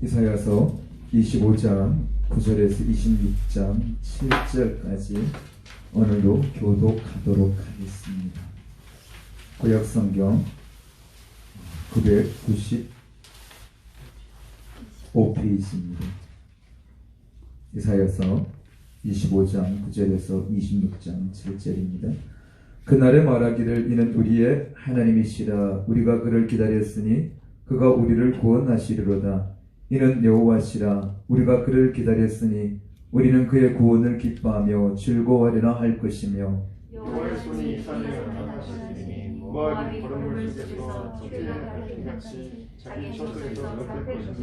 이사야서 25장 9절에서 26장 7절까지 오늘도 교독하도록 하겠습니다. 구약성경 995페이지입니다. 이사야서 25장 9절에서 26장 7절입니다. 그날에 말하기를 이는 우리의 하나님이시라. 우리가 그를 기다렸으니 그가 우리를 구원하시리로다. 이는 여호와시라. 우리가 그를 기다렸으니 우리는 그의 구원을 기뻐하며 즐거워하리라 할 것이며 여호와의 손이 산에서 나타나시니 모압이 구름을 속에서 주리가 가리같이 자기 젖소에서 덮을 것이며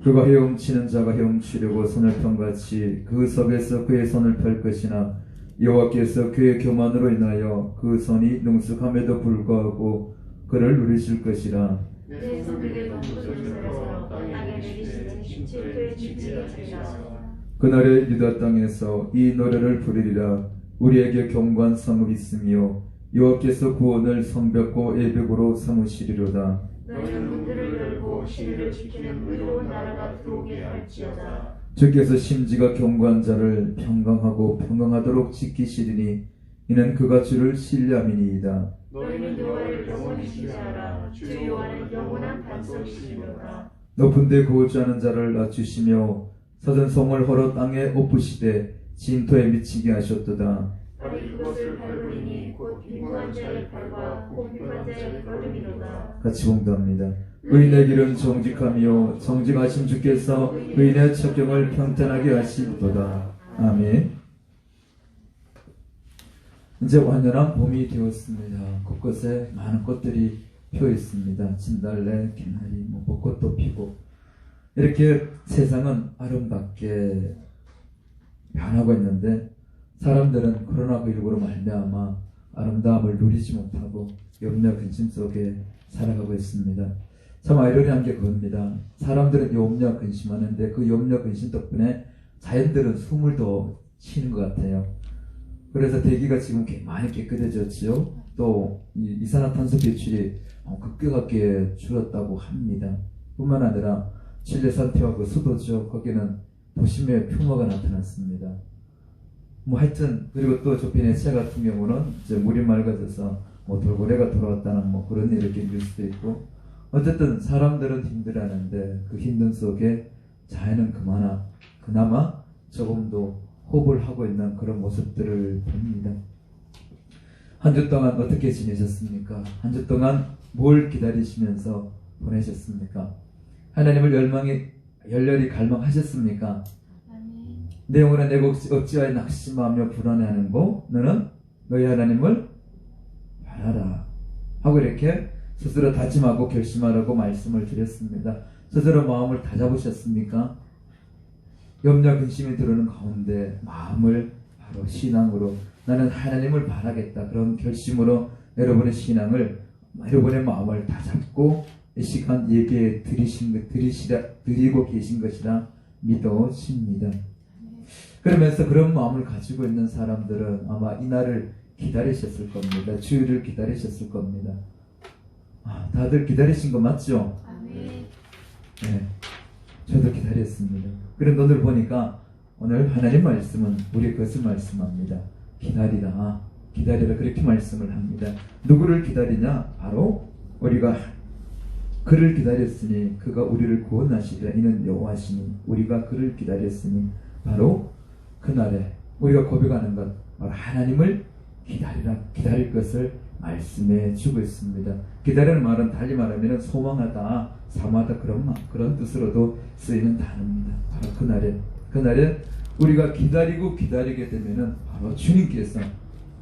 그가 헤엄치는 자가 헤엄치려고 손을 편같이 그 섭에서 그의 손을 펼 것이나 여호와께서 그의 교만으로 인하여 그 손이 능숙함에도 불구하고 그를 누리실 것이라. 내 손에게 동부절에서 땅에 내리시는 심초에 지지하시라. 그날에 유다 땅에서 이 노래를 부르리라. 우리에게 경고한 성읍이 있으며 여호와께서 구원을 성벽과 애벽으로 삼으시리로다. 너희는 문들을 열고 시위를 지키는 의로운 나라가 들어오게 할지어다. 주께서 심지가 경고한 자를 평강하고 평강하도록 지키시리니 이는 그가 주를 신뢰함이니이다. 너희는 여호와를 영원히 신뢰하라. 주 여호와는 영원한 반석이시니라. 높은 데 거주하는 자를 낮추시며 서든 성을 헐어 땅에 엎으시되 진토에 미치게 하셨도다. 발이 그것을 밟으리니 곧 빈구한 자의 발과 공평한 자의 걸음이로다. 같이 봉독합니다. 의인의 길은 정직하며 정직하신 주께서 의인의 첩경을 평탄하게 하시도다. 아멘. 이제 완연한 봄이 되었습니다. 곳곳에 많은 꽃들이 피어 있습니다. 진달래, 개나리, 벚꽃도 피고 이렇게 세상은 아름답게 변하고 있는데 사람들은 코로나19로 말미암아 아름다움을 누리지 못하고 염려 근심 속에 살아가고 있습니다. 참 아이러니한 게 그겁니다. 사람들은 염려 근심하는데 그 염려 근심 덕분에 자연들은 숨을 더 쉬는 것 같아요. 그래서 대기가 지금 많이 깨끗해졌지요. 또 이산화탄소 배출이 급격하게 줄었다고 합니다. 뿐만 아니라 칠레 산티아고 그 수도죠. 거기는 도심의 풍화가 나타났습니다. 하여튼 그리고 또 저 베네치아 같은 경우는 이제 물이 맑아져서 돌고래가 돌아왔다는 그런 이렇게 뉴스도 있고 어쨌든 사람들은 힘들어하는데 그 힘든 속에 자연은 그나마 조금 더 호흡을 하고 있는 그런 모습들을 봅니다. 한 주 동안 어떻게 지내셨습니까? 한 주 동안 뭘 기다리시면서 보내셨습니까? 하나님을 열렬히 갈망하셨습니까? 내 영혼아 내가 어찌하여 낙심하며 불안해하는고 너는 너희 하나님을 바라라 하고 이렇게 스스로 다짐하고 결심하라고 말씀을 드렸습니다. 스스로 마음을 다잡으셨습니까? 염려 근심이 들어오는 가운데 마음을 바로 신앙으로 나는 하나님을 바라겠다 그런 결심으로 여러분의 신앙을 여러분의 마음을 다잡고 이 시간 예배에 드리고 계신 것이라 믿어집니다. 그러면서 그런 마음을 가지고 있는 사람들은 아마 이 날을 기다리셨을 겁니다. 주일을 기다리셨을 겁니다. 다들 기다리신 거 맞죠? 네, 저도 기다렸습니다. 그런데 오늘 보니까 오늘 하나님 말씀은 우리 그것을 말씀합니다. 기다리라 그렇게 말씀을 합니다. 누구를 기다리냐? 바로 우리가 그를 기다렸으니 그가 우리를 구원하시리라. 이는 여호와시니 우리가 그를 기다렸으니 바로 그날에 우리가 고백하는 것 바로 하나님을 기다릴 것을 말씀해 주고 있습니다. 기다리는 말은 달리 말하면 소망하다, 사모하다 그런 뜻으로도 쓰이는 단어입니다. 바로 그날에 우리가 기다리게 되면은 바로 주님께서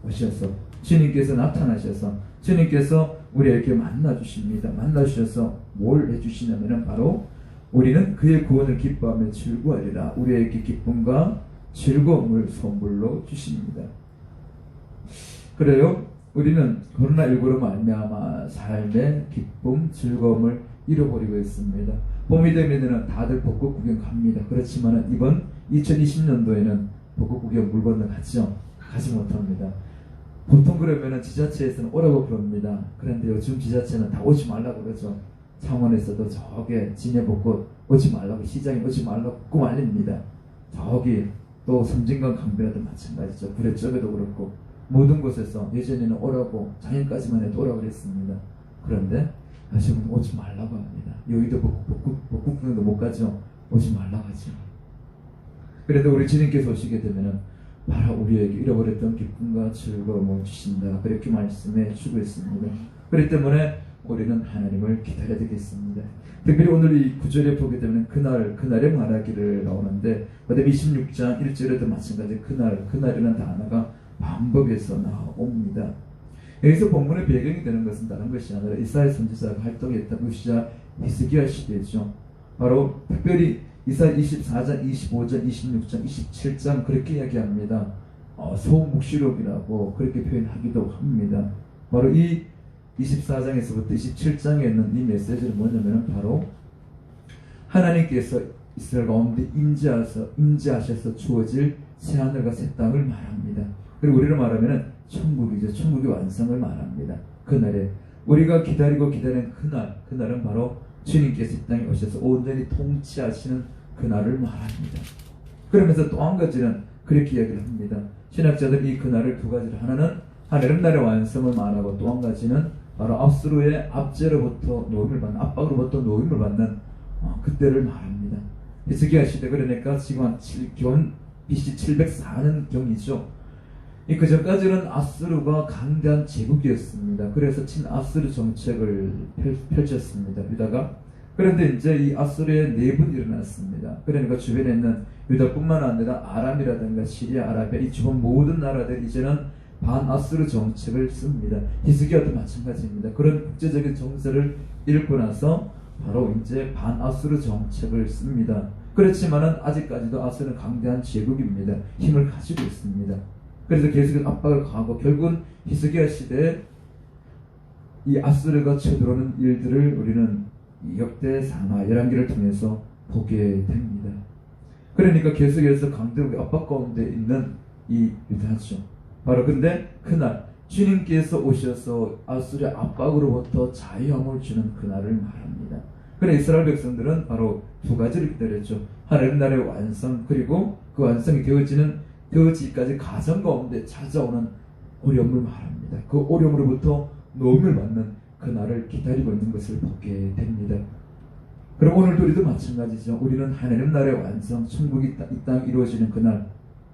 오셔서 주님께서 나타나셔서 주님께서 우리에게 만나주십니다. 만나주셔서 뭘 해주시냐면은 바로 우리는 그의 구원을 기뻐하며 즐거워하리라. 우리에게 기쁨과 즐거움을 선물로 주십니다. 그래요. 우리는 코로나19로 말미암아 삶의 기쁨, 즐거움을 잃어버리고 있습니다. 봄이 되면 다들 벚꽃 구경 갑니다. 그렇지만 이번 2020년도에는 벚꽃 구경 물 건너 가지 못합니다. 보통 그러면 지자체에서는 오라고 부릅니다. 그런데 요즘 지자체는 다 오지 말라고 그러죠. 창원에서도 저게 지내복고 오지 말라고, 시장에 오지 말라고 꼭 알립니다. 저기 또 섬진강 강변에도 마찬가지죠. 구례 쪽에도 그렇고 모든 곳에서 예전에는 오라고 작년까지만 해도 오라고 그랬습니다. 그런데 지금 오지 말라고 합니다. 여의도 북극등도 못 가죠. 오지 말라고 하죠. 그래도 우리 주님께서 오시게 되면은 바로 우리에게 잃어버렸던 기쁨과 즐거움을 주신다. 그렇게 말씀해 주고 있습니다. 그렇기 때문에 우리는 하나님을 기다려야 되겠습니다. 특별히 오늘 이 구절에 보게 되면 그날에 말하기를 나오는데 그다음에 26장 1절에도 마찬가지 그날이라는 단어가 반복해서 나옵니다. 여기서 본문의 배경이 되는 것은 다른 것이 아니라 이사야 선지자가 활동했던 시자 히스기야 시대죠. 바로 특별히 이사야 24장, 25장, 26장, 27장 그렇게 이야기합니다. 소묵시록이라고 그렇게 표현하기도 합니다. 바로 이 24장에서부터 27장에 있는 이 메시지는 뭐냐면 바로 하나님께서 이스라엘 가운데 임재하셔서 주어질 새하늘과 새 땅을 말합니다. 그리고 우리로 말하면 천국이죠. 천국의 완성을 말합니다. 그날에 우리가 기다리고 기다리는 그날은 바로 주님께서 이 땅에 오셔서 온전히 통치하시는 그날을 말합니다. 그러면서 또 한 가지는 그렇게 이야기를 합니다. 신학자들 이 그날을 두 가지를, 하나는 하늘나라의 완성을 말하고 또 한 가지는 바로 압수로의 압제로부터 노임을 받는, 압박으로부터 노임을 받는 그때를 말합니다. 히스기야 시대, 그러니까 지금 한 기원 BC 704년 경이죠. 그 전까지는 아수르가 강대한 제국이었습니다. 그래서 친아수르 정책을 펼쳤습니다. 유다가. 그런데 이제 이 아수르의 내분이 일어났습니다. 그러니까 주변에 있는 유다뿐만 아니라 아람이라든가 시리아, 아라비아 이 주변 모든 나라들이 이제는 반아수르 정책을 씁니다. 히스기야도 마찬가지입니다. 그런 국제적인 정세를 읽고 나서 바로 이제 반아수르 정책을 씁니다. 그렇지만은 아직까지도 아수르는 강대한 제국입니다. 힘을 가지고 있습니다. 그래서 계속 압박을 가하고 결국은 히스기야 시대에 이 아수르가 쳐들어오는 일들을 우리는 역대상하 11기를 통해서 보게 됩니다. 그러니까 계속해서 강대국의 압박 가운데 있는 이 유다죠. 바로 근데 그날 주님께서 오셔서 아수르의 압박으로부터 자유함을 주는 그날을 말합니다. 그래 이스라엘 백성들은 바로 두 가지를 기다렸죠. 하나님 나라의 완성, 그리고 그 완성이 되어지기까지 가정 가운데 찾아오는 어려움을 말합니다. 그 어려움으로부터 노임을 받는 그날을 기다리고 있는 것을 보게 됩니다. 그럼 오늘도 우리도 마찬가지죠. 우리는 하나님 나라의 완성, 천국이 이 땅 이루어지는 그날,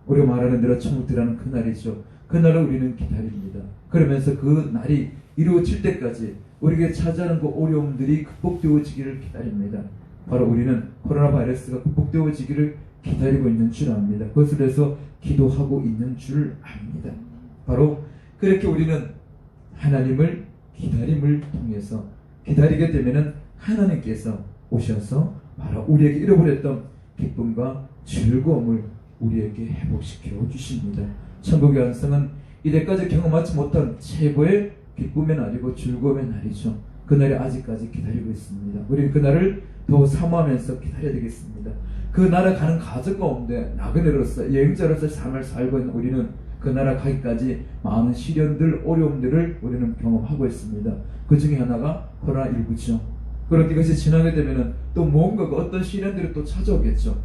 우리가 말하는 대로 천국 들어가는 그날이죠. 그날을 우리는 기다립니다. 그러면서 그 날이 이루어질 때까지 우리에게 찾아오는 그 어려움들이 극복되어지기를 기다립니다. 바로 우리는 코로나 바이러스가 극복되어지기를 기다리고 있는 줄 압니다. 그것을 위해서 기도하고 있는 줄 압니다. 바로 그렇게 우리는 하나님을 기다림을 통해서 기다리게 되면은 하나님께서 오셔서 바로 우리에게 잃어버렸던 기쁨과 즐거움을 우리에게 회복시켜 주십니다. 천국의 완성은 이때까지 경험하지 못한 최고의 기쁨의 날이고 즐거움의 날이죠. 그날이 아직까지 기다리고 있습니다. 우리는 그날을 더 사모하면서 기다려야 되겠습니다. 그 나라 가는 과정 가운데 나그네로서 여행자로서 삶을 살고 있는 우리는 그 나라 가기까지 많은 시련들, 어려움들을 우리는 경험하고 있습니다. 그 중에 하나가 코로나19죠. 그런데 이것이 지나게 되면 또 뭔가가 어떤 시련들이 또 찾아오겠죠.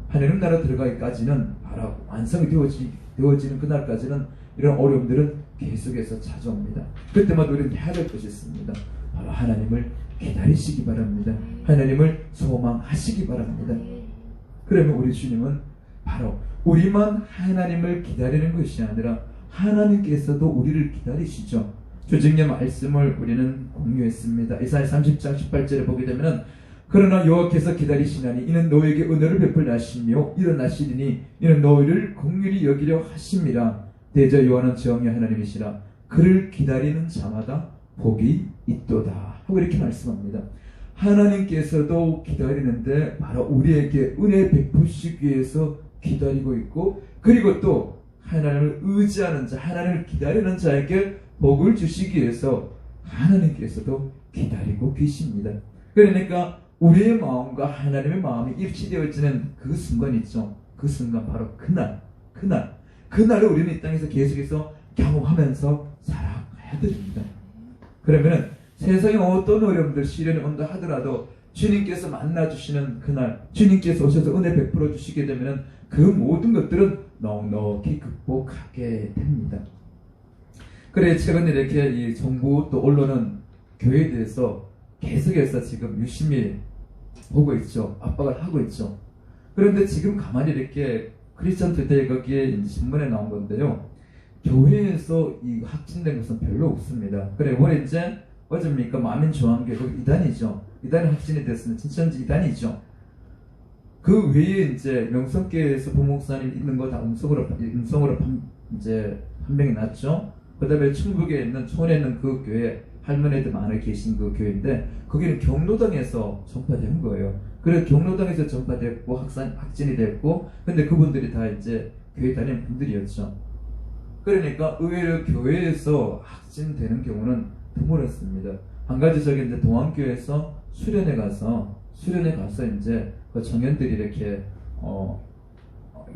하나님 나라 들어가기까지는 바로 완성이 되어지는 그날까지는 이런 어려움들은 계속해서 찾아옵니다. 그때마다 우리는 해야 될 것이 있습니다. 바로 하나님을 기다리시기 바랍니다. 하나님을 소망하시기 바랍니다. 그러면 우리 주님은 바로 우리만 하나님을 기다리는 것이 아니라 하나님께서도 우리를 기다리시죠. 주직의 말씀을 우리는 공유했습니다. 이사야 30장 18절에 보게 되면 그러나 여호와께서 기다리시나니 이는 너에게 은혜를 베풀려 하시며 일어나시리니 이는 너희를 긍휼히 여기려 하심이라. 대저 여호와는 정의 하나님이시라. 그를 기다리는 자마다 복이 있도다 하고 이렇게 말씀합니다. 하나님께서도 기다리는데 바로 우리에게 은혜 베푸시기 위해서 기다리고 있고, 그리고 또 하나님을 의지하는 자, 하나님을 기다리는 자에게 복을 주시기 위해서 하나님께서도 기다리고 계십니다. 그러니까 우리의 마음과 하나님의 마음이 일치되어지는 그 순간 있죠. 그 순간 바로 그날을 우리는 이 땅에서 계속해서 경험하면서 살아가야 됩니다. 그러면 세상에 어떤 어려움들, 시련이 온다 하더라도 주님께서 만나주시는 그날, 주님께서 오셔서 은혜 베풀어 주시게 되면 그 모든 것들은 넉넉히 극복하게 됩니다. 그래, 최근에 이렇게 이 정부 또 언론은 교회에 대해서 계속해서 지금 유심히 보고 있죠. 압박을 하고 있죠. 그런데 지금 가만히 이렇게 크리스천 투데이 거기에 신문에 나온 건데요. 교회에서 이 확진된 것은 별로 없습니다. 그래, 뭐 이제 어제입니까? 마민중앙교회 이단이죠. 이단이 확진이 됐으면 진천지 이단이죠. 그 외에 이제 명성교회에서 부목사님 있는 거 다 음성으로 이제 판명이 났죠. 그다음에 충북에 있는 촌에 있는 그 교회 할머니들 많이 계신 그 교회인데 거기는 경로당에서 전파된 거예요. 그래서 경로당에서 전파됐고 확진이 됐고, 근데 그분들이 다 이제 교회 다니는 분들이었죠. 그러니까 의외로 교회에서 확진되는 경우는 드물었습니다. 한 가지 저기 이제 동안교회에서 수련회 가서 이제 그 청년들이 이렇게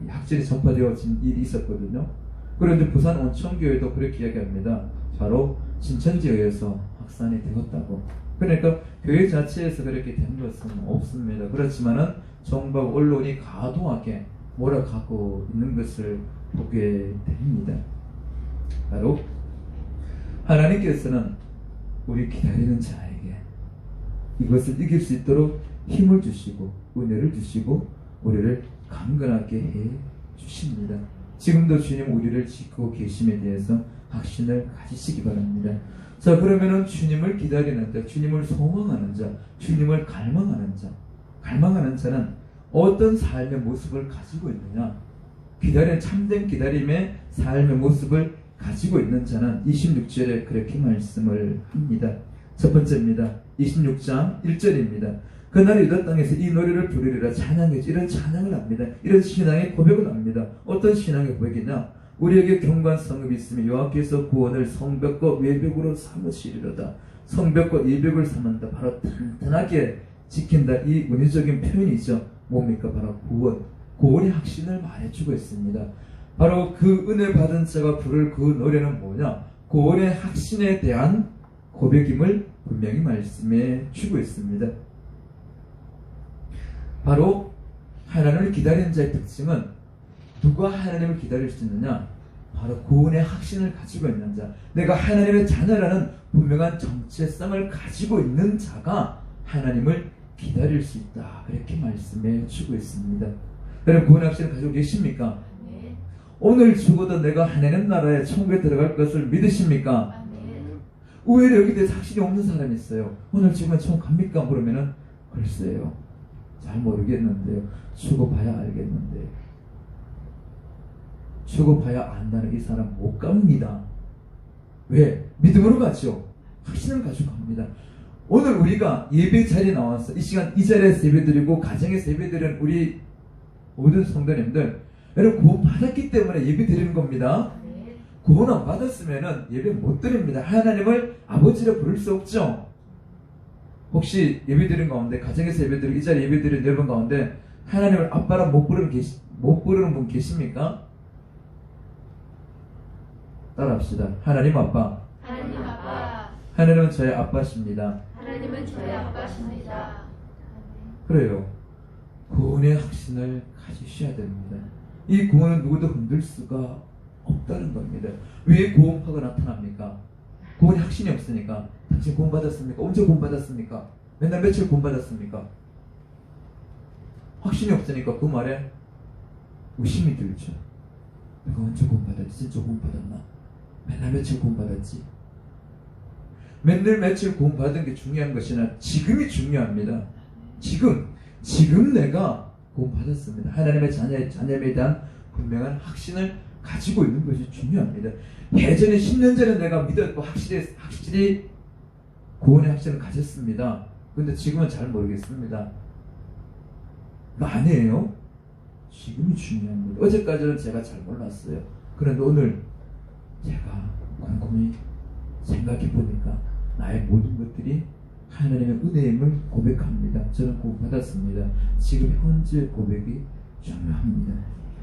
확진이 전파되어진 일이 있었거든요. 그런데 부산 온천교회도 그렇게 이야기합니다. 바로 진천지에 의해서 확산이 되었다고. 그러니까 교회 자체에서 그렇게 된 것은 없습니다. 그렇지만은 정부하고 언론이 과도하게 몰아가고 있는 것을 보게 됩니다. 바로 하나님께서는 우리 기다리는 자에게 이것을 이길 수 있도록 힘을 주시고 은혜를 주시고 우리를 강건하게 해 주십니다. 지금도 주님 우리를 지키고 계심에 대해서 확신을 가지시기 바랍니다. 자, 그러면은 주님을 기다리는 자, 주님을 소망하는 자, 주님을 갈망하는 자는 어떤 삶의 모습을 가지고 있느냐? 참된 기다림의 삶의 모습을 가지고 있는 자는 26절에 그렇게 말씀을 합니다. 첫 번째입니다. 26장 1절입니다. 그날 유다 땅에서 이 노래를 부르리라 찬양했지. 이런 찬양을 합니다. 이런 신앙의 고백을 합니다. 어떤 신앙의 고백이냐? 우리에게 경관 성읍이 있으며 여호와께서 구원을 성벽과 외벽으로 삼으시리로다. 성벽과 외벽을 삼는다. 바로 튼튼하게 지킨다. 이 은유적인 표현이죠. 뭡니까? 바로 구원의 확신을 말해주고 있습니다. 바로 그 은혜 받은 자가 부를 그 노래는 뭐냐? 구원의 확신에 대한 고백임을 분명히 말씀해 주고 있습니다. 바로 하나님을 기다리는 자의 특징은 누가 하나님을 기다릴 수 있느냐? 바로 구원의 확신을 가지고 있는 자, 내가 하나님의 자녀라는 분명한 정체성을 가지고 있는 자가 하나님을 기다릴 수 있다. 그렇게 말씀해 주고 있습니다. 여러분, 구원의 확신을 가지고 계십니까? 네. 오늘 죽어도 내가 하나님 나라에 천국에 들어갈 것을 믿으십니까? 네. 의외로 여기 대해서 확신이 없는 사람이 있어요. 오늘 죽으면 천국 갑니까? 물으면은 글쎄요, 잘 모르겠는데요. 죽어봐야 알겠는데요. 죽어봐야 안다는 이 사람 못 갑니다. 왜? 믿음으로 가죠. 확신을 가지고 갑니다. 오늘 우리가 예배 자리에 나와서 이 시간 이 자리에서 예배드리고 가정에서 예배드리는 우리 모든 성도님들, 여러분 구원 받았기 때문에 예배 드리는 겁니다. 구원 안 받았으면 예배 못 드립니다. 하나님을 아버지로 부를 수 없죠. 혹시 예배 드리는 가운데, 가정에서 예배 드리고 이 자리에 예배 드리는 여러분 가운데 하나님을 아빠라 못 부르는 분 계십니까? 따라합시다. 하나님 아빠. 하나님 아빠. 하나님은 저의 아빠십니다. 하나님은 저의 아빠십니다. 그래요. 구원의 확신을 가지셔야 됩니다. 이 구원은 누구도 흔들 수가 없다는 겁니다. 왜 구원파가 나타납니까? 구원의 확신이 없으니까. 당신 구원 받았습니까? 언제 구원 받았습니까? 맨날 며칠 구원 받았습니까? 확신이 없으니까 그 말에 의심이 들죠. 내가 언제 구원 받았지? 진짜 구원 받았나? 맨날 며칠 구원 받았지? 맨날 며칠 구원 받은 게 중요한 것이 아니라 지금이 중요합니다. 지금 내가 구원 받았습니다. 하나님의 자녀에 대한 분명한 확신을 가지고 있는 것이 중요합니다. 예전에 10년 전에 내가 믿었고 확실히 구원의 확신을 가졌습니다. 그런데 지금은 잘 모르겠습니다. 그거 아니에요. 지금이 중요합니다. 어제까지는 제가 잘 몰랐어요. 그런데 오늘 제가 곰곰이 생각해 보니까 나의 모든 것들이 하나님의 은혜임을 고백합니다. 저는 구원 받았습니다. 지금 현재 고백이 중요합니다.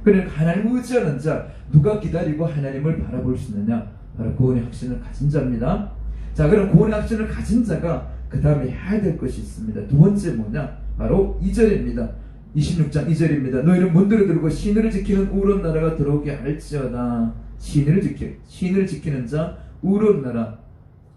그러니까 하나님을 의지하는 자, 누가 기다리고 하나님을 바라볼 수 있느냐? 바로 구원의 확신을 가진 자입니다. 자, 그럼 구원의 확신을 가진 자가 그 다음에 해야 될 것이 있습니다. 두 번째 뭐냐? 바로 2절입니다. 26장 2절입니다. 너희는 문들을 들고 신을 지키는 우런 나라가 들어오게 할지어다. 신을 지키는 자 우런 나라.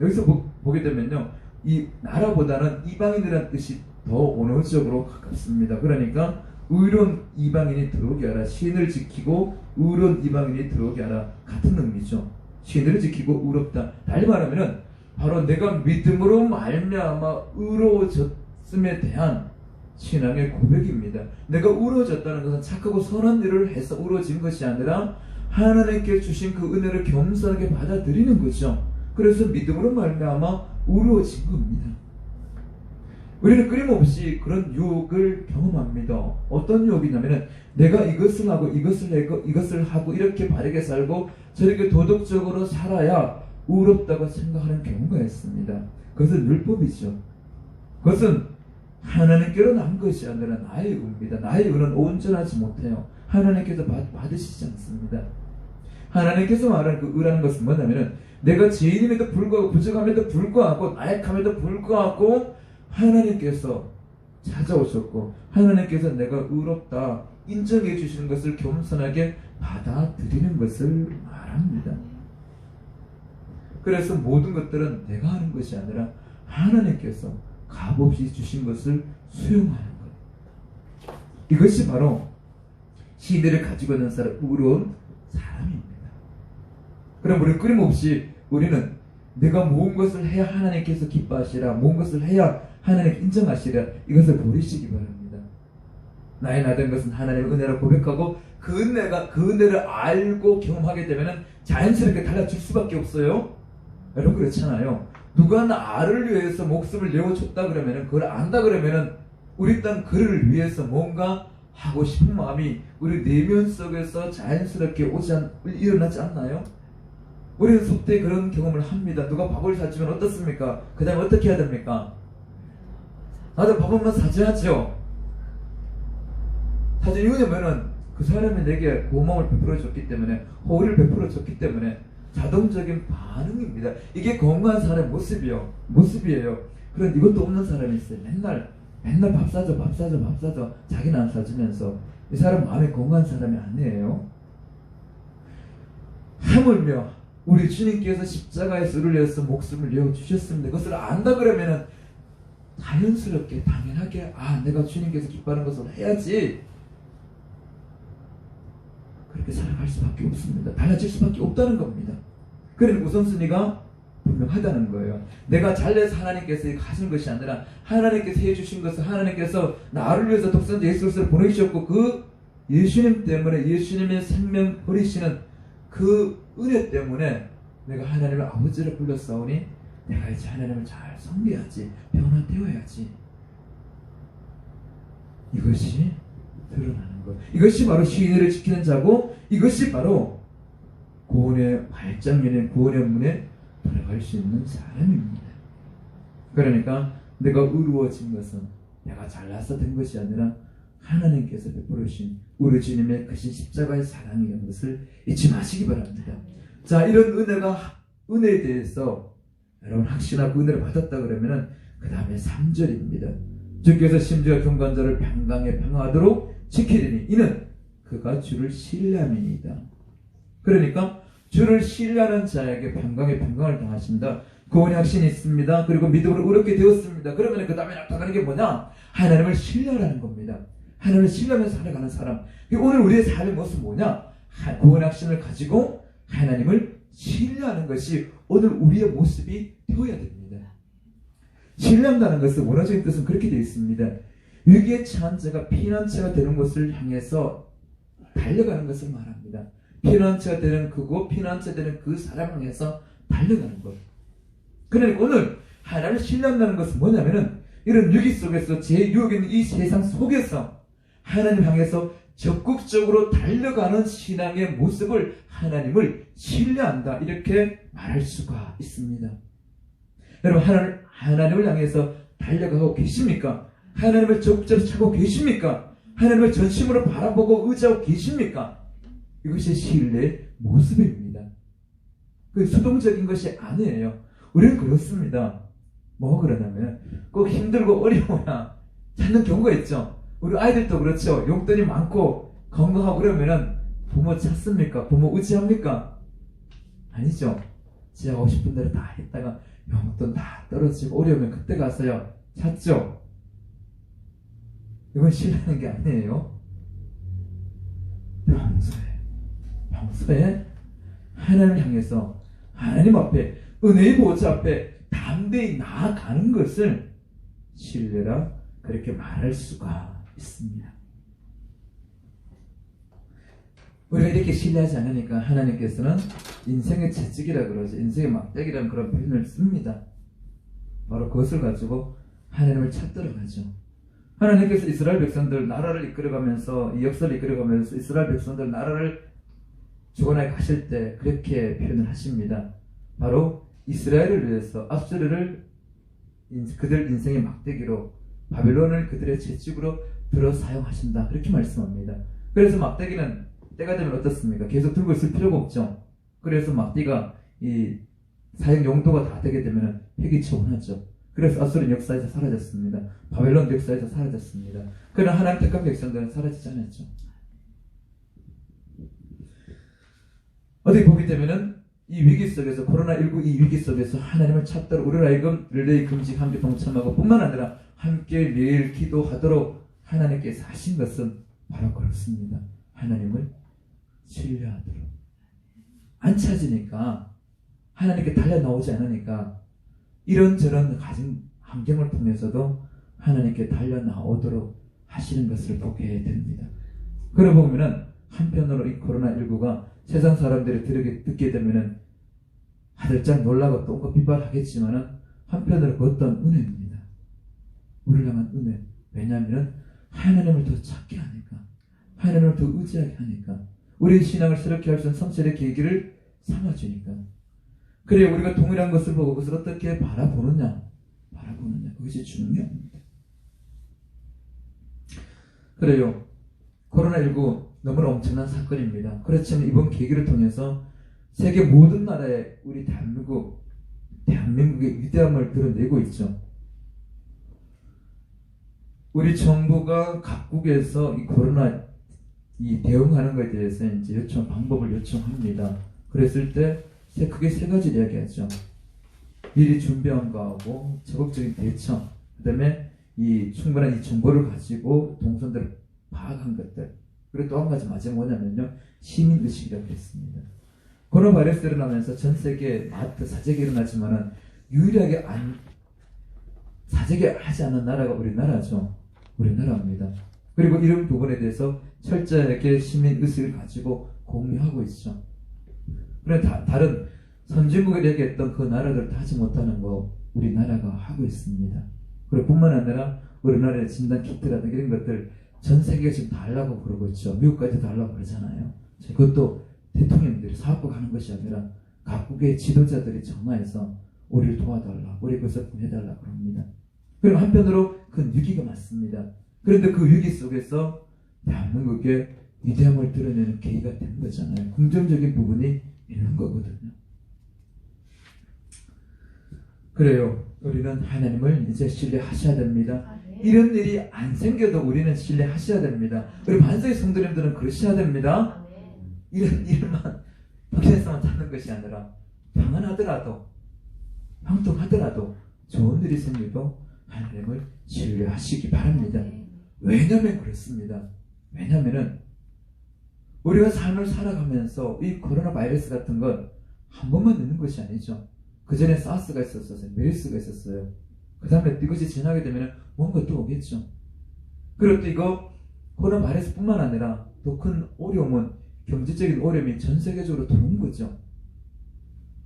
여기서 보게 되면요, 이 나라보다는 이방인이라는 뜻이 더 원어적으로 가깝습니다. 그러니까 의로운 이방인이 들어오게 하라. 신을 지키고 의로운 이방인이 들어오게 하라. 같은 의미죠. 신을 지키고 의롭다. 달리 말하면은 바로 내가 믿음으로 말미암아 의로워졌음에 대한 신앙의 고백입니다. 내가 의로워졌다는 것은 착하고 선한 일을 해서 의로워진 것이 아니라 하나님께 주신 그 은혜를 겸손하게 받아들이는 거죠. 그래서 믿음으로 말미암아 의로워진 겁니다. 우리는 끊임없이 그런 유혹을 경험합니다. 어떤 유혹이냐면은 내가 이것을 하고 이것을 하고 이렇게 바르게 살고 저렇게 도덕적으로 살아야 의롭다고 생각하는 경우가 있습니다. 그것은 율법이죠. 그것은 하나님께로 난 것이 아니라 나의 의입니다. 나의 의는 온전하지 못해요. 하나님께서 받으시지 않습니다. 하나님께서 말하는 그 의라는 것은 뭐냐면은 내가 죄인임에도 불구하고 부족함에도 불구하고 나약함에도 불구하고 하나님께서 찾아오셨고 하나님께서 내가 의롭다 인정해 주시는 것을 겸손하게 받아들이는 것을 말합니다. 그래서 모든 것들은 내가 하는 것이 아니라 하나님께서 값없이 주신 것을 수용하는 것. 이것이 바로 시대를 가지고 있는 사람, 의로운 사람입니다. 그럼 우리 끊임없이 우리는 내가 모은 것을 해야 하나님께서 기뻐하시라, 모은 것을 해야 하나님 인정하시라, 이것을 버리시기 바랍니다. 나의 나된 것은 하나님의 은혜를 고백하고 그 은혜를 알고 경험하게 되면 자연스럽게 달라질 수밖에 없어요. 여러분 그렇잖아요. 누가 나를 위해서 목숨을 내어줬다 그러면은, 그걸 안다 그러면은 우리 땅 그를 위해서 뭔가 하고 싶은 마음이 우리 내면 속에서 자연스럽게 일어나지 않나요? 우리는 속되에 그런 경험을 합니다. 누가 밥을 사주면 어떻습니까? 그 다음에 어떻게 해야 됩니까? 나도 밥 한번 사줘야죠. 사준 이유냐면은 그 사람이 내게 고마움을 베풀어줬기 때문에, 호의를 베풀어줬기 때문에 자동적인 반응입니다. 이게 건강한 사람의 모습이에요. 그런 이것도 없는 사람이 있어요. 맨날 밥 사줘 자기는 안 사주면서. 이 사람 마음이 건강한 사람이 아니에요. 하물며 우리 주님께서 십자가에서 우리를 위해서 목숨을 내어주셨습니다. 그것을 안다 그러면은 자연스럽게 당연하게 내가 주님께서 기뻐하는 것을 해야지, 그렇게 살아갈 수밖에 없습니다. 달라질 수밖에 없다는 겁니다. 그러니 우선순위가 분명하다는 거예요. 내가 잘내서 하나님께서 하신 것이 아니라 하나님께서 해주신 것을, 하나님께서 나를 위해서 독생자 예수 그리스도를 보내주셨고 그 예수님 때문에, 예수님의 생명 버리시는 그 은혜 때문에 내가 하나님을 아버지를 불렀사오니 내가 이제 하나님을 잘 섬겨야지, 변화되어야지. 이것이 드러나는 것. 이것이 바로 신의를 지키는 자고, 이것이 바로 구원의 발장면에, 구원의 문에 들어갈 수 있는 사람입니다. 그러니까 내가 의로워진 것은 내가 잘나서 된 것이 아니라 하나님께서 베풀어 주신 우리 주님의 크신 십자가의 사랑이라는 것을 잊지 마시기 바랍니다. 자, 이런 은혜에 대해서 여러분 확신하고 은혜를 받았다 그러면은 그 다음에 3절입니다. 주께서 심지어 경건자를 평강에 평화하도록 지키리니 이는 그가 주를 신뢰함이니이다. 그러니까 주를 신뢰하는 자에게 평강에 평강을 당하신다. 구원의 확신이 있습니다. 그리고 믿음으로 의롭게 되었습니다. 그러면 그 다음에 나타나는 게 뭐냐? 하나님을 신뢰하라는 겁니다. 하나님을 신뢰하면서 살아가는 사람. 오늘 우리의 삶의 모습은 뭐냐? 구원의 확신을 가지고 하나님을 신뢰하는 것이 오늘 우리의 모습이 되어야 됩니다. 신뢰한다는 것은 원어적인 뜻은 그렇게 되어 있습니다. 위기에 처한 자가 피난처가 되는 곳을 향해서 달려가는 것을 말합니다. 피난처가 되는 그곳, 피난처가 되는 그 사람을 향해서 달려가는 것. 그러니까 오늘 하나님을 신뢰한다는 것은 뭐냐면은 이런 위기 속에서, 제 유혹 있는 이 세상 속에서 하나님 향해서 적극적으로 달려가는 신앙의 모습을 하나님을 신뢰한다, 이렇게 말할 수가 있습니다. 여러분 하나님을 향해서 달려가고 계십니까? 하나님을 적극적으로 찾고 계십니까? 하나님을 전심으로 바라보고 의지하고 계십니까? 이것이 신뢰의 모습입니다. 그 수동적인 것이 아니에요. 우리는 그렇습니다. 뭐 그러냐면 꼭 힘들고 어려워야 찾는 경우가 있죠. 우리 아이들도 그렇죠. 용돈이 많고 건강하고 그러면은 부모 찾습니까? 부모 의지합니까? 아니죠. 지가 하고 싶은 대로 다 했다가 용돈 다 떨어지고 어려우면 그때 가서요 찾죠. 이건 신뢰하는 게 아니에요. 평소에 하나님 향해서 하나님 앞에 은혜의 보좌 앞에 담대히 나아가는 것을 신뢰라 그렇게 말할 수가 있습니다. 우리가 이렇게 신뢰하지 않으니까 하나님께서는 인생의 채찍이라 그러죠. 인생의 막대기라는 그런 표현을 씁니다. 바로 그것을 가지고 하나님을 찾도록 하죠. 하나님께서 이스라엘 백성들 나라를 이끌어가면서 이 역사를 이끌어가면서 이스라엘 백성들 나라를 주관하게 하실 때 그렇게 표현을 하십니다. 바로 이스라엘을 위해서 압수르를 그들 인생의 막대기로 바벨론을 그들의 채찍으로 들어 사용하신다. 그렇게 말씀합니다. 그래서 막대기는 때가 되면 어떻습니까? 계속 들고 있을 필요가 없죠. 그래서 막대기가 이 사용 용도가 다 되게 되면 폐기처분하죠. 그래서 아수르 역사에서 사라졌습니다. 바벨론 역사에서 사라졌습니다. 그러나 하나님 택한 백성들은 사라지지 않았죠. 어떻게 보게 되면은 이 위기 속에서 코로나19 이 위기 속에서 하나님을 찾도록 우리를 하여금 릴레이 금식 함께 동참하고 뿐만 아니라 함께 매일 기도하도록 하나님께서 하신 것은 바로 그렇습니다. 하나님을 신뢰하도록. 안 찾으니까 하나님께 달려나오지 않으니까 이런저런 가진 환경을 통해서도 하나님께 달려나오도록 하시는 것을 보게 됩니다. 그러고 보면은 한편으로 이 코로나19가 세상 사람들이 듣게 되면은 하들짝 놀라고 또 온갖 비판하겠지만은 한편으로 그 어떤 은혜입니다. 우리를 향한 은혜. 왜냐하면 하나님을 더 찾게 하니까, 하나님을 더 의지하게 하니까, 우리의 신앙을 새롭게 할 수 있는 성실의 계기를 삼아주니까. 그래 우리가 동일한 것을 보고 그것을 어떻게 바라보느냐, 그것이 중요합니다. 그래요. 코로나19 너무나 엄청난 사건입니다. 그렇지만 이번 계기를 통해서 세계 모든 나라에 우리 대한민국의 위대함을 드러내고 있죠. 우리 정부가 각국에서 이 코로나 대응하는 것에 대해서 이제 방법을 요청합니다. 그랬을 때 크게 세 가지를 이야기하죠. 미리 준비한 거하고 적극적인 대처, 그 다음에 이 충분한 이 정보를 가지고 동선들을 파악한 것들, 그리고 또 한 가지 마지막 뭐냐면요, 시민의식이라고 했습니다. 코로나 바이러스 일어나면서 전 세계 마트 사재기 일어나지만은 유일하게 사재기 하지 않는 나라가 우리나라죠. 우리나라입니다. 그리고 이런 부분에 대해서 철저하게 시민의식을 가지고 공유하고 있죠. 그런데 다른 선진국에 얘기했던 그 나라들도 하지 못하는 거 우리나라가 하고 있습니다. 그리고 뿐만 아니라 우리나라의 진단 키트라든가 이런 것들 전 세계가 지금 다 하려고 그러고 있죠. 미국까지 다 하려고 그러잖아요. 그것도 대통령들이 사업국 하는 것이 아니라 각국의 지도자들이 전화해서 우리를 도와달라, 우리 그것을 보내달라 그럽니다. 그럼 한편으로 큰 위기가 많습니다. 그런데 그 위기 속에서 대한민국의 위대함을 드러내는 계기가 된 거잖아요. 긍정적인 부분이 있는 거거든요. 그래요. 우리는 하나님을 이제 신뢰하셔야 됩니다. 이런 일이 안 생겨도 우리는 신뢰하셔야 됩니다. 우리 반석의 성도님들은 그러셔야 됩니다. 이런 일만 확실성을 찾는 것이 아니라 평안하더라도, 형통하더라도 좋은 일이 생겨도 하나님을 신뢰하시기 바랍니다. 왜냐면 그렇습니다. 왜냐면은 우리가 삶을 살아가면서 이 코로나 바이러스 같은 건 한 번만 있는 것이 아니죠. 그 전에 사스가 있었어요. 메르스가 있었어요. 그 다음에 이것이 지나게 되면 뭔가 또 오겠죠. 그리고 또 이거 코로나 바이러스 뿐만 아니라 더 큰 어려움은 경제적인 어려움이 전 세계적으로 들어온 거죠.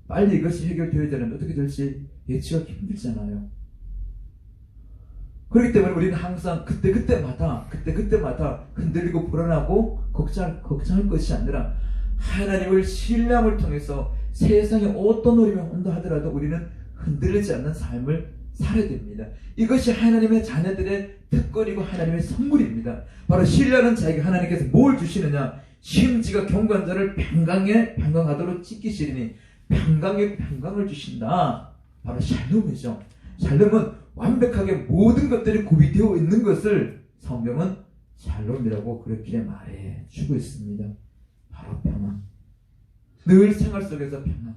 빨리 이것이 해결되어야 되는데 어떻게 될지 예측하기 힘들잖아요. 그렇기 때문에 우리는 항상 그때그때마다 흔들리고 불안하고 걱정할 것이 아니라 하나님을 신뢰함을 통해서 세상에 어떤 어려움이 온다 하더라도 우리는 흔들리지 않는 삶을 살아야 됩니다. 이것이 하나님의 자녀들의 특권이고 하나님의 선물입니다. 바로 신뢰하는 자에게 하나님께서 뭘 주시느냐, 심지가 경건한 자를 평강하도록 지키시리니 평강에 평강을 주신다. 바로 샬롬이죠. 샬롬은 완벽하게 모든 것들이 구비되어 있는 것을 성경은 샬롬이라고 그렇게 말해주고 있습니다. 바로 평화. 늘 생활 속에서 평화.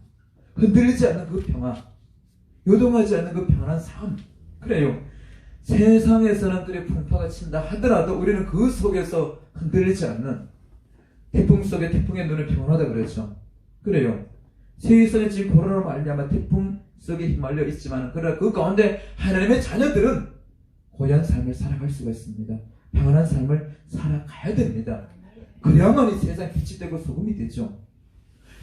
흔들리지 않는 그 평화. 요동하지 않는 그 평안한 삶. 그래요. 세상에서는 그래 풍파가 친다 하더라도 우리는 그 속에서 흔들리지 않는, 태풍 속에 태풍의 눈을 평온하다 그랬죠. 그래요. 세상에 지금 코로나로 말미암아 태풍 속에 휘말려 있지만 그러나 그 가운데 하나님의 자녀들은 고향 삶을 살아갈 수가 있습니다. 평안한 삶을 살아가야 됩니다. 그래야만 이 세상에 빛이 되고 소금이 되죠.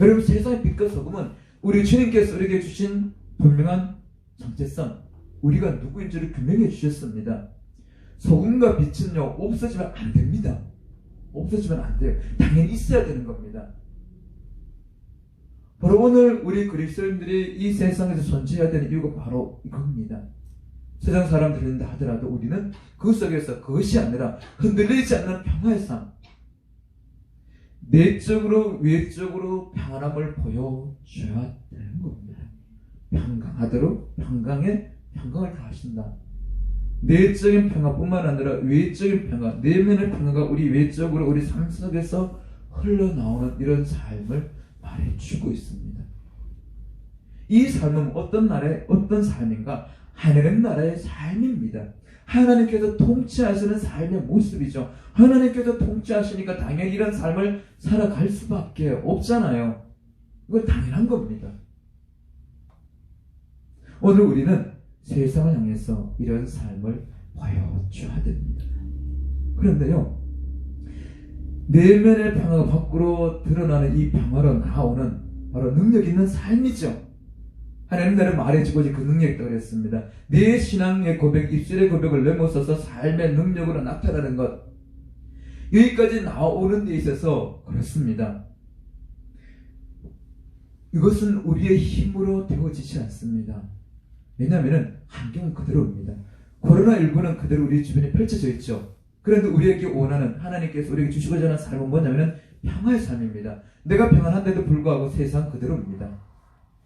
여러분, 세상의 빛과 소금은 우리 주님께서 우리에게 주신 분명한 정체성, 우리가 누구인지를 규명해 주셨습니다. 소금과 빛은요, 없어지면 안 됩니다. 없어지면 안 돼요. 당연히 있어야 되는 겁니다. 바로 오늘 우리 그리스도인들이 이 세상에서 존재해야 되는 이유가 바로 이겁니다. 세상 사람들인다 하더라도 우리는 그 속에서 그것이 아니라 흔들리지 않는 평화의 삶, 내적으로 외적으로 평안함을 보여줘야 되는 겁니다. 평강하도록 평강에 평강을 다하신다. 내적인 평화뿐만 아니라 외적인 평화, 내면의 평화가 우리 외적으로 우리 삶 속에서 흘러나오는 이런 삶을 말해주고 있습니다. 이 삶은 어떤 나라의 어떤 삶인가? 하나님 나라의 삶입니다. 하나님께서 통치하시는 삶의 모습이죠. 하나님께서 통치하시니까 당연히 이런 삶을 살아갈 수밖에 없잖아요. 이건 당연한 겁니다. 오늘 우리는 세상을 향해서 이런 삶을 보여줘야 됩니다. 그런데요, 내면의 평화가 밖으로 드러나는 이 평화로 나오는 바로 능력 있는 삶이죠. 하나님 나를 말해주고 그 능력이 그랬습니다. 내 신앙의 고백, 입술의 고백을 넘어서서 삶의 능력으로 나타나는 것, 여기까지 나오는 데 있어서 그렇습니다. 이것은 우리의 힘으로 되어지지 않습니다. 왜냐하면 환경은 그대로입니다. 코로나19는 그대로 우리 주변에 펼쳐져 있죠. 그런데 우리에게 원하는, 하나님께서 우리에게 주시고자 하는 삶은 뭐냐면 평화의 삶입니다. 내가 평안한데도 불구하고 세상 그대로입니다.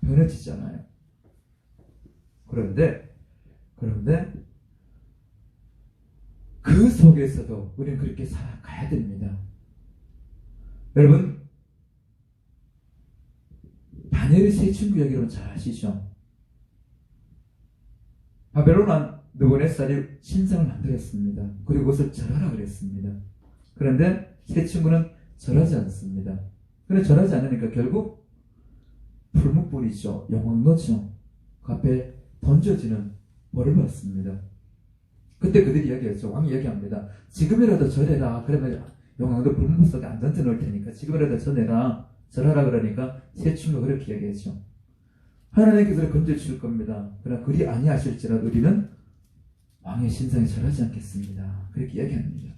변해지잖아요. 그런데 그 속에서도 우리는 그렇게 살아가야 됩니다. 여러분, 다니엘의 세 친구 이야기로 잘 아시죠? 바벨론 왕 느부갓네살이 신상을 만들었습니다. 그리고 그것을 절하라 그랬습니다. 그런데 세 친구는 절하지 않습니다. 그런데 절하지 않으니까 결국 풀무불이죠. 영왕노죠. 그 앞에 던져지는 벌을 받습니다. 그때 그들이 이야기했죠. 왕이 이야기합니다. 지금이라도 절해라. 그러면 영왕도 풀무불 속에 안 던져놓을 테니까 지금이라도 절하라 그러니까 세 친구가 그렇게 이야기했죠. 하나님께서 건져주실 겁니다. 그러나 그리 아니하실지라도 우리는 왕의 신상에 절하지 않겠습니다. 그렇게 이야기합니다.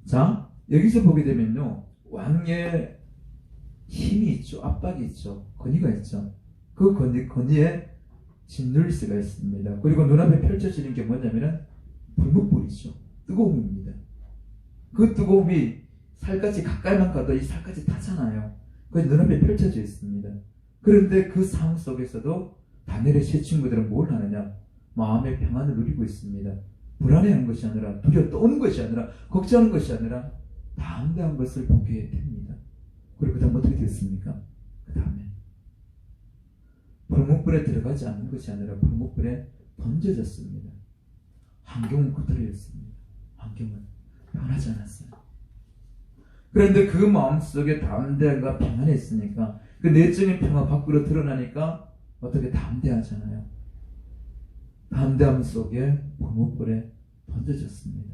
자, 여기서 보게 되면요, 왕의 힘이 있죠. 압박이 있죠. 권위가 있죠. 그 권위에 짓눌릴 수가 있습니다. 그리고 눈앞에 펼쳐지는 게 뭐냐면은 불목불이죠. 뜨거움입니다. 그 뜨거움이 살갗이 가까이만 가도 이 살갗이 타잖아요. 그게 눈앞에 펼쳐져 있습니다. 그런데 그 상황 속에서도 다니엘의 세 친구들은 뭘 하느냐? 마음의 평안을 누리고 있습니다. 불안해하는 것이 아니라, 두려워 떠는 것이 아니라, 걱정하는 것이 아니라 담대한 것을 보게 됩니다. 그리고 그 다음 어떻게 됐습니까? 그 다음에 불목불에 들어가지 않는 것이 아니라 불목불에 던져졌습니다. 환경은 그대로였습니다. 환경은 변하지 않았어요. 그런데 그 마음속에 담대함과 평안이 있으니까, 그 내적인 평화 밖으로 드러나니까 어떻게 담대하잖아요. 담대함 속에 불목불에 던져졌습니다.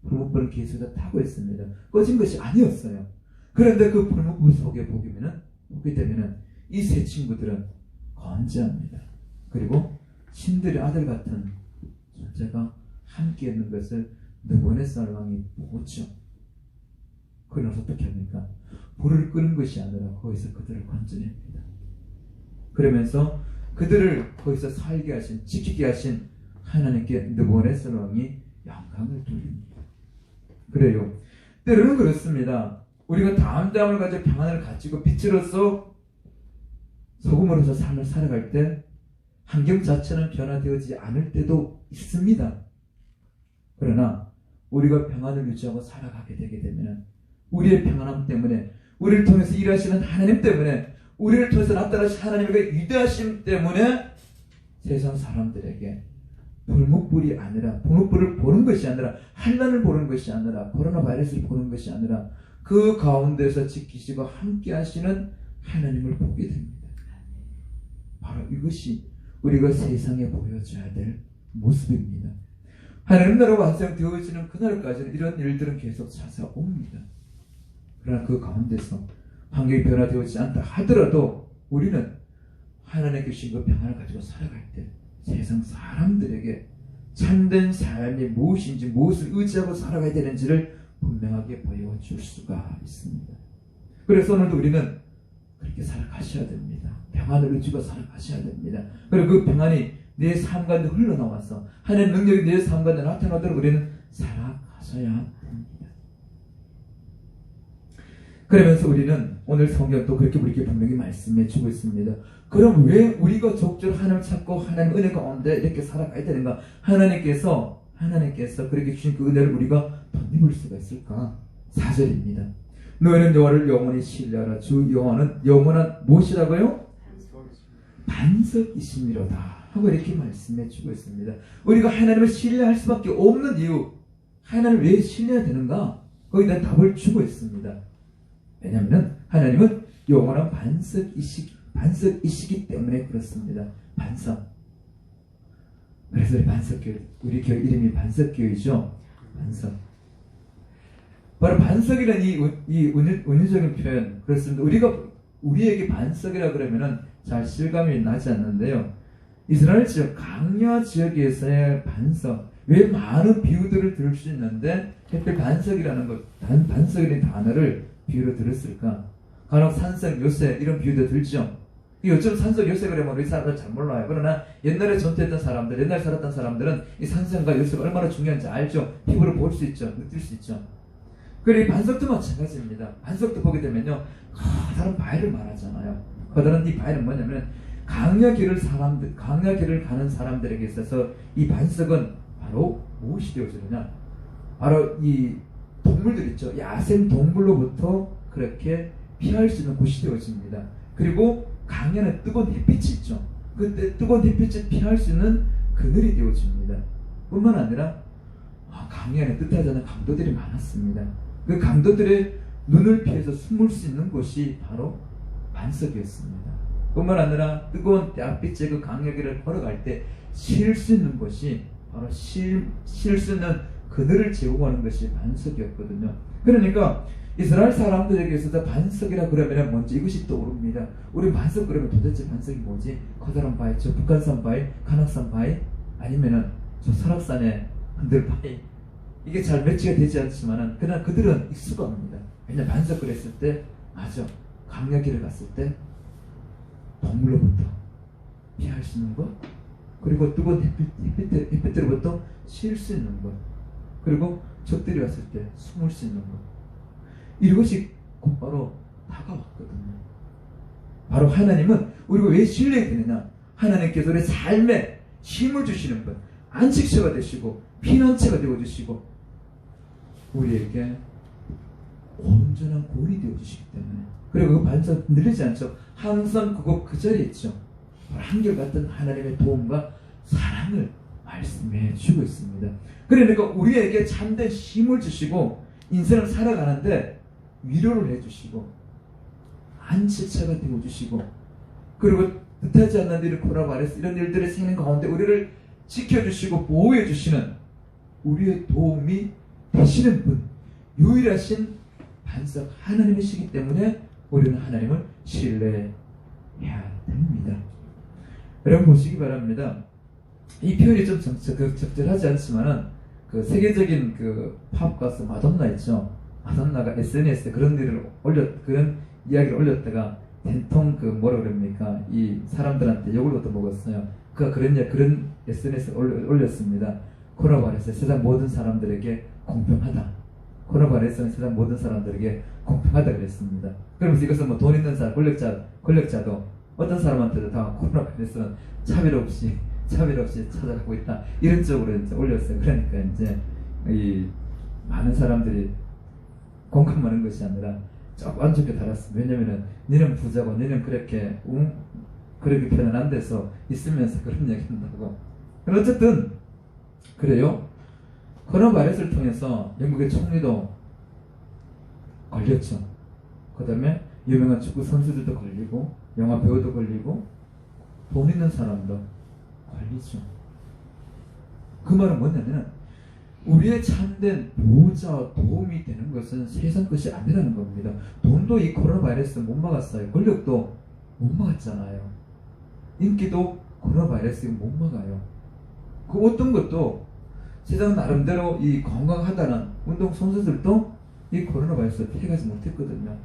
불목불은 계속 타고 있습니다. 꺼진 것이 아니었어요. 그런데 그 불목불 속에 보게 되면은 이 세 친구들은 건재합니다. 그리고 신들의 아들 같은 존재가 함께 있는 것을 느부갓네살 왕이 보죠. 그러면서 어떻게 합니까? 불을 끄는 것이 아니라 거기서 그들을 건져냅니다. 그러면서 그들을 거기서 살게 하신, 지키게 하신 하나님께 느부갓네살 왕이 영광을 돌립니다. 그래요. 때로는 그렇습니다. 우리가 담대함을 가지고 평안을 가지고 빛으로서 소금으로서 삶을 살아갈 때 환경 자체는 변화되어지지 않을 때도 있습니다. 그러나 우리가 평안을 유지하고 살아가게 되게 되면 우리의 평안함 때문에, 우리를 통해서 일하시는 하나님 때문에, 우리를 통해서 나타나신 하나님의 위대하심 때문에 세상 사람들에게 불목불이 아니라, 불목불을 보는 것이 아니라, 환난을 보는 것이 아니라, 코로나 바이러스를 보는 것이 아니라 그 가운데서 지키시고 함께 하시는 하나님을 보게 됩니다. 바로 이것이 우리가 세상에 보여줘야 될 모습입니다. 하나님 나라가 완성되어지는 그날까지는 이런 일들은 계속 찾아옵니다. 그러나 그 가운데서 환경이 변화되어지지 않다 하더라도 우리는 하나님의 주신 그 평안을 가지고 살아갈 때 세상 사람들에게 참된 삶이 무엇인지, 무엇을 의지하고 살아가야 되는지를 분명하게 보여줄 수가 있습니다. 그래서 오늘도 우리는 그렇게 살아가셔야 됩니다. 평안을 의지고 살아가셔야 됩니다. 그리고 그 평안이 내 삶 가운데 흘러나와서 하나님의 능력이 내 삶 가운데 나타나도록 우리는 살아가셔야 합니다. 그러면서 우리는 오늘 성경도 그렇게 우리에게 분명히 말씀해 주고 있습니다. 그럼 왜 우리가 적절히 하나님을 찾고 하나님 은혜 가운데 이렇게 살아가야 되는가? 하나님께서 그렇게 주신 그 은혜를 우리가 덧입을 수가 있을까? 4절입니다. 너희는 여호와를 영원히 신뢰하라. 주 여호와는 영원한 무엇이라고요? 반석이심이로다 하고 이렇게 말씀해 주고 있습니다. 우리가 하나님을 신뢰할 수밖에 없는 이유, 하나님을 왜 신뢰해야 되는가? 거기에 대한 답을 주고 있습니다. 왜냐하면 하나님은 영원한 반석이시기 때문에 그렇습니다. 반석. 그래서 우리 교회 이름이 반석교회죠. 반석. 바로 반석이라는 이 은유적인 표현, 그렇습니다. 우리에게 반석이라 그러면은 잘 실감이 나지 않는데요. 이스라엘 지역, 강야 지역에서의 반석, 왜 많은 비유들을 들을 수 있는데 특별히 반석이라는 단어를 비유로 들었을까? 간혹 산석 요새 이런 비유도 들죠. 요즘 산석 요새 그러면 우리 사람들 잘 몰라요. 그러나 옛날에 전투했던 사람들, 옛날에 살았던 사람들은 이 산석과 요새가 얼마나 중요한지 알죠. 피부로 볼 수 있죠. 느낄 수 있죠. 그리고 이 반석도 마찬가지입니다. 반석도 보게 되면요, 커다란 바위를 말하잖아요. 커다란 이 바위는 뭐냐면 강야 길을 가는 사람들에게 있어서 이 반석은 바로 무엇이 되어지느냐? 바로 이 동물들 있죠. 야생 동물로부터 그렇게 피할 수 있는 곳이 되어집니다. 그리고 강야는 뜨거운 햇빛이 있죠. 그때 뜨거운 햇빛을 피할 수 있는 그늘이 되어집니다. 뿐만 아니라 강야는 뜻하지 않은 강도들이 많았습니다. 그 강도들의 눈을 피해서 숨을 수 있는 곳이 바로 반석이었습니다. 뿐만 아니라 뜨거운 햇빛의 그 강야길을 걸어갈 때 쉴 수 있는 곳이 바로 쉴 수 있는 그늘을 제공하는 것이 반석이었거든요. 그러니까 이스라엘 사람들에게 있어서 반석이라 그러면 먼저 이것이 떠오릅니다. 우리 반석 그러면 도대체 반석이 뭐지? 커다란 바위, 저 북한산 바위, 간악산 바위, 아니면은 저 설악산의 흔들 바위. 이게 잘 매치가 되지 않지만은 그러나 그들은 익숙합니다. 왜냐면 반석 그랬을 때, 맞아, 강야길을 갔을 때 동물로부터 피할 수 있는 것, 그리고 뜨거운 햇빛으로부터 쉴 수 있는 것, 그리고 적들이 왔을 때 숨을 수 있는 것, 이것이 곧바로 다가왔거든요. 바로 하나님은 우리가 왜 신뢰해야 되느냐? 하나님께서 우리 삶에 힘을 주시는 것, 안식처가 되시고 피난처가 되어주시고 우리에게 온전한 구원이 되어주시기 때문에, 그리고 그 반석 늘리지 않죠. 항상 그 자리에 있죠. 한결같은 하나님의 도움과 사랑을 말씀해 주고 있습니다. 그러니까 우리에게 참된 힘을 주시고 인생을 살아가는데 위로를 해주시고 안식처가 되어주시고, 그리고 뜻하지 않는 일을 코로나 바이러스 이런 일들이 생기는 가운데 우리를 지켜주시고 보호해 주시는 우리의 도움이 되시는 분, 유일하신 반석 하나님이시기 때문에 우리는 하나님을 신뢰해야 됩니다. 여러분 보시기 바랍니다. 이 표현이 좀 적절하지 않지만은 그 세계적인 그 팝 가수 마돈나 있죠. 마돈나가 SNS에 그런 이야기를 올렸다가 된통 그 뭐라 그럽니까? 이 사람들한테 욕을 얻어 먹었어요. 그가 그런 SNS에 올렸습니다. 코로나 바이러스 세상 모든 사람들에게 공평하다. 코로나 바이러스는 세상 모든 사람들에게 공평하다 그랬습니다. 그러면서 이것은 뭐 돈 있는 사람, 권력자도 어떤 사람한테도 다 코로나 바이러스는 차별 없이 찾아가고 있다. 이런 쪽으로 이제 올렸어요. 그러니까 이제 이 많은 사람들이 공감하는 것이 아니라 조금 안 좋게 달았습니다. 왜냐면은 너는 부자고 너는 그렇게 그렇게 편안한 데서 있으면서 그런 얘기 한다고. 어쨌든 그래요. 코로나 바이러스를 통해서 영국의 총리도 걸렸죠. 그 다음에 유명한 축구 선수들도 걸리고 영화 배우도 걸리고 돈 있는 사람도 걸리죠. 그 말은 뭐냐면 우리의 참된 보호자 도움이 되는 것은 세상 것이 아니라는 겁니다. 돈도 이 코로나 바이러스 못 막았어요. 권력도 못 막았잖아요. 인기도 코로나 바이러스 못 막아요. 그 어떤 것도 세상 나름대로 이 건강하다는 운동 선수들도 이 코로나 바이러스 피해가지 못했거든요.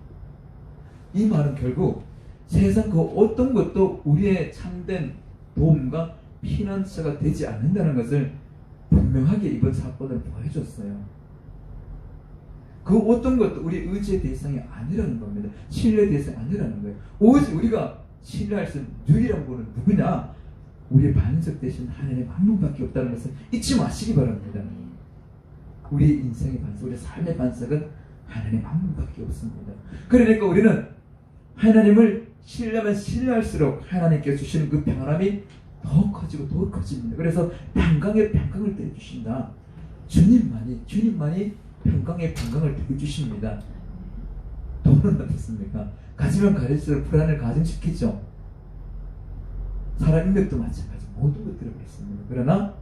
이 말은 결국 세상 그 어떤 것도 우리의 참된 도움과 피난처가 되지 않는다는 것을 분명하게 이번 사건을 보여줬어요. 그 어떤 것도 우리 의지의 대상이 아니라는 겁니다. 신뢰의 대상이 아니라는 거예요. 오직 우리가 신뢰할 수 있는 유일한 분은 누구냐? 우리의 반석 대신 하나님 한 분밖에 없다는 것을 잊지 마시기 바랍니다. 우리 인생의 반석, 우리 삶의 반석은 하나님 한 분밖에 없습니다. 그러니까 우리는 하나님을 신뢰하면 신뢰할수록 하나님께 주시는 그 평안함이 더 커지고 더 커집니다. 그래서 평강에 평강을 더해주신다. 주님만이 평강에 평강을 더해주십니다. 돈은 어떻습니까? 가지면 가질수록 불안을 가중시키죠. 사람 인맥도 마찬가지. 모든 것들을 그렇습니다. 그러나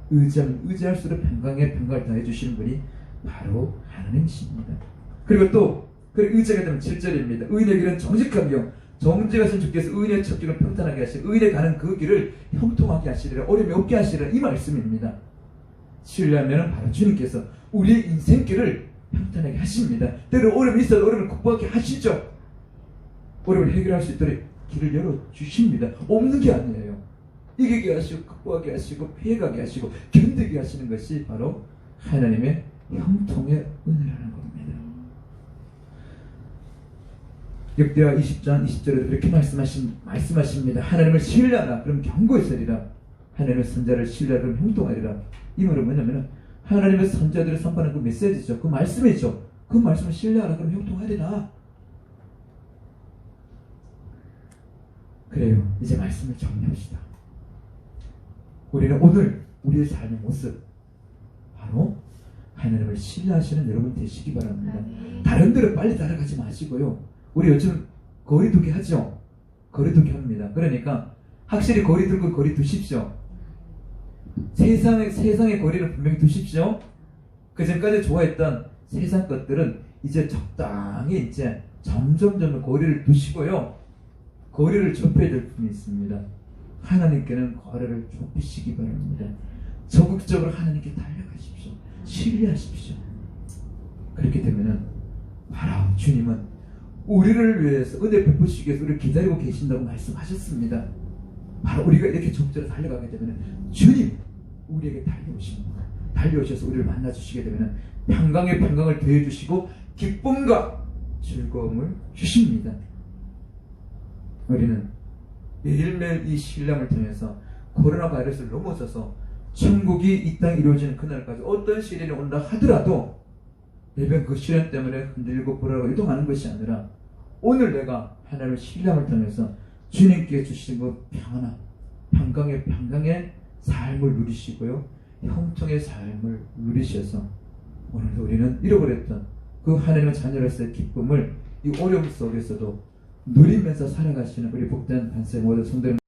의지하면 의지할수록 평강에 평강을 더해주시는 분이 바로 하나님이십니다. 그리고 또 의지하게 되면 7절입니다. 의인의 길은 정직하며 정직하신 주께서 의인의 첫 길을 평탄하게 하시고 의인의 가는 그 길을 형통하게 하시리라. 어려움이 없게 하시리라. 이 말씀입니다. 신뢰하면 바로 주님께서 우리의 인생길을 평탄하게 하십니다. 때로 어려움이 있어도 어려움을 극복하게 하시죠. 어려움을 해결할 수 있도록 길을 열어주십니다. 없는 게 아니에요. 이기게 하시고 극복하게 하시고 피해가게 하시고 견디게 하시는 것이 바로 하나님의 형통의 은혜라는 겁니다. 역대하 20장 20절에 이렇게 말씀하십니다. 하나님을 신뢰하라. 그럼 견고해서리라. 하나님의 선자를 신뢰하라. 그럼 형통하리라. 이 말은 뭐냐면 하나님의 선자들을 선포하는 그 메시지죠. 그 말씀이죠. 그 말씀을 신뢰하라. 그럼 형통하리라. 그래요. 이제 말씀을 정리합시다. 우리는 오늘 우리의 삶의 모습 바로 하나님을 신뢰하시는 여러분 되시기 바랍니다. 다른 데로 빨리 따라가지 마시고요. 우리 요즘 거리두기 하죠. 거리두기 합니다. 그러니까 확실히 거리 두고 거리 두십시오. 세상의 거리를 분명히 두십시오. 그 전까지 좋아했던 세상 것들은 이제 적당히 이제 점점 거리를 두시고요. 거리를 좁혀야 될 분이 있습니다. 하나님께는 거리를 좁히시기 바랍니다. 적극적으로 하나님께 달려가십시오. 신뢰하십시오. 그렇게 되면은 바로 주님은 우리를 위해서 은혜 베푸시기 위해서 우리를 기다리고 계신다고 말씀하셨습니다. 바로 우리가 이렇게 적극적으로 달려가게 되면 주님 우리에게 달려오셔서 우리를 만나주시게 되면 평강의 평강을 더해주시고 기쁨과 즐거움을 주십니다. 우리는 매일매일 이 신랑을 통해서 코로나 바이러스를 넘어서서 천국이 이 땅에 이루어지는 그날까지 어떤 시련이 온다 하더라도 매번 그 시련 때문에 흔들리고 불안하고 이동하는 것이 아니라 오늘 내가 하나님의 신랑을 통해서 주님께 주신 그 평안함, 평강의 삶을 누리시고요. 형통의 삶을 누리셔서 오늘도 우리는 잃어버렸던 그 하나님의 자녀로서의 기쁨을 이 어려움 속에서도 누리면서 살아가시는 우리 복된 반세 모든 성도님